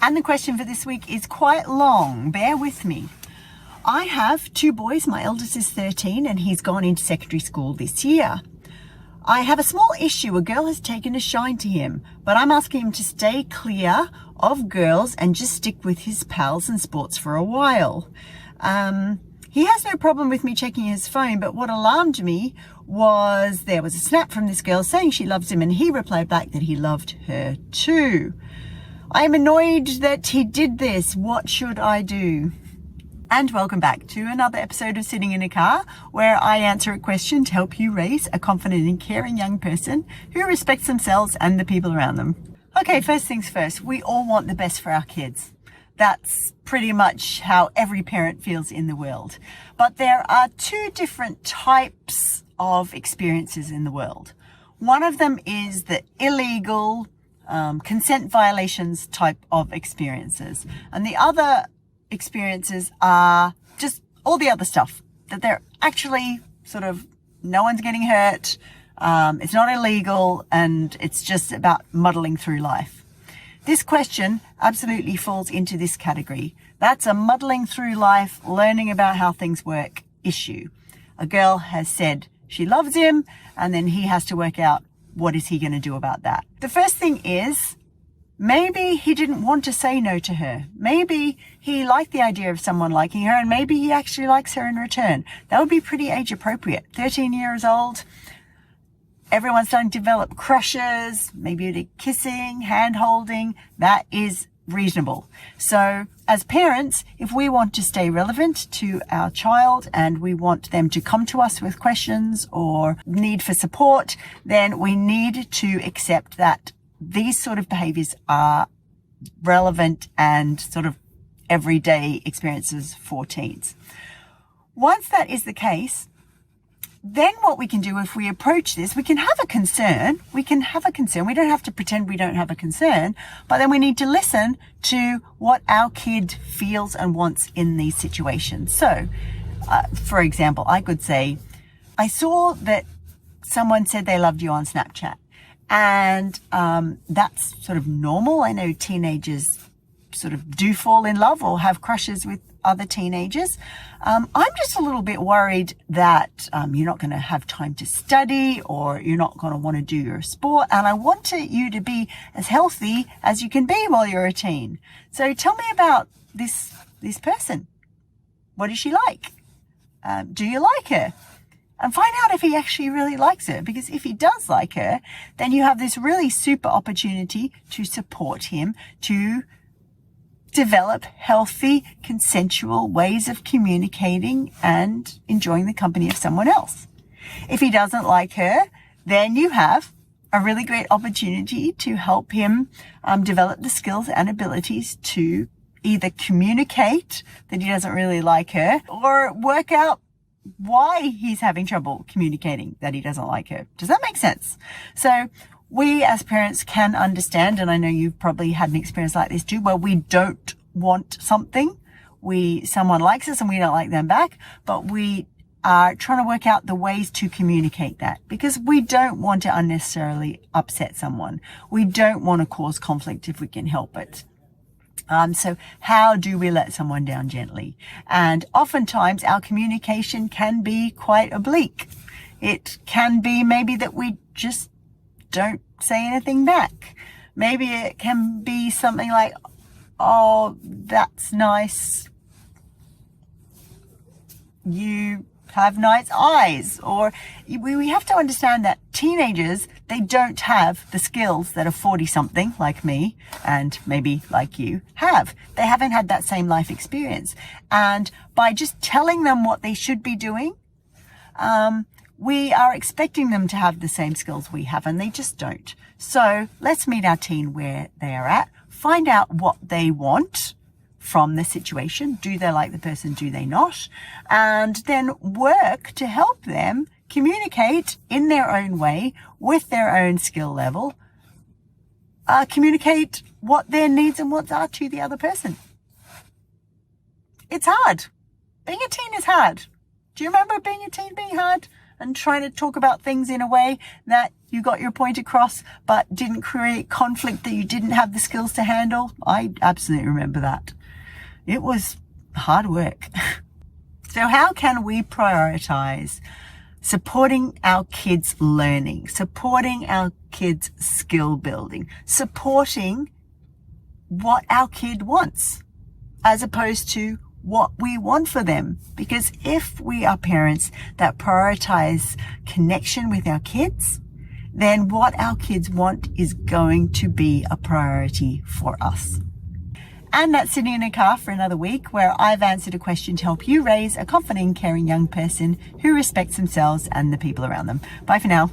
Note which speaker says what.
Speaker 1: And the question for this week is quite long. Bear with me. I have two boys. My eldest is 13 and he's gone into secondary school this year. I have a small issue. A girl has taken a shine to him, but I'm asking him to stay clear of girls and just stick with his pals and sports for a while. He has no problem with me checking his phone, but what alarmed me was there was a snap from this girl saying she loves him, and he replied back that he loved her too. I am annoyed that he did this. What should I do? And welcome back to another episode of Sitting in a Car, where I answer a question to help you raise a confident and caring young person who respects themselves and the people around them. Okay, first things first, we all want the best for our kids. That's pretty much how every parent feels in the world. But there are two different types of experiences in the world. One of them is the illegal consent violations type of experiences. And the other experiences are just all the other stuff that they're actually sort of no one's getting hurt, it's not illegal, and it's just about muddling through life. This question absolutely falls into this category. That's a muddling through life, learning about how things work issue. A girl has said she loves him, and then he has to work out what is he going to do about that. The first thing is, maybe he didn't want to say no to her. Maybe he liked the idea of someone liking her, and maybe he actually likes her in return. That would be pretty age appropriate. 13 years old, everyone's starting to develop crushes, maybe a bit of kissing, hand holding. That is reasonable. So as parents, if we want to stay relevant to our child and we want them to come to us with questions or need for support, then we need to accept that these sort of behaviors are relevant and sort of everyday experiences for teens. Once that is the case, then what we can do if we approach this, we can have a concern. We don't have to pretend we don't have a concern, but then we need to listen to what our kid feels and wants in these situations. So, for example, I could say, I saw that someone said they loved you on Snapchat. And that's sort of normal. I know teenagers sort of do fall in love or have crushes with other teenagers. I'm just a little bit worried that you're not going to have time to study, or you're not going to want to do your sport. And I want you to be as healthy as you can be while you're a teen. So tell me about this person. What is she like? Do you like her? And find out if he actually really likes her, because if he does like her, then you have this really super opportunity to support him to develop healthy, consensual ways of communicating and enjoying the company of someone else. If he doesn't like her, then you have a really great opportunity to help him develop the skills and abilities to either communicate that he doesn't really like her, or work out why he's having trouble communicating that he doesn't like her. Does that make sense? So we as parents can understand, and I know you've probably had an experience like this too, where we don't want something. Someone likes us and we don't like them back, but we are trying to work out the ways to communicate that, because we don't want to unnecessarily upset someone. We don't want to cause conflict if we can help it. So how do we let someone down gently? And oftentimes our communication can be quite oblique. It can be maybe that we just don't say anything back. Maybe it can be something like, oh, that's nice. You have nice eyes. Or we have to understand that teenagers, they don't have the skills that a 40-something like me and maybe like you have. They haven't had that same life experience. And by just telling them what they should be doing, we are expecting them to have the same skills we have, and they just don't. So let's meet our teen where they are at, find out what they want from the situation. Do they like the person? Do they not? And then work to help them communicate in their own way with their own skill level, communicate what their needs and wants are to the other person. It's hard. Being a teen is hard. Do you remember being a teen being hard? and trying to talk about things in a way that you got your point across but didn't create conflict that you didn't have the skills to handle. I absolutely remember that. It was hard work. So how can we prioritize supporting our kids' learning, supporting our kids' skill building, supporting what our kid wants as opposed to what we want for them? Because if we are parents that prioritize connection with our kids, then what our kids want is going to be a priority for us. And that's Sitting in a Car for another week, where I've answered a question to help you raise a confident, caring young person who respects themselves and the people around them. Bye for now.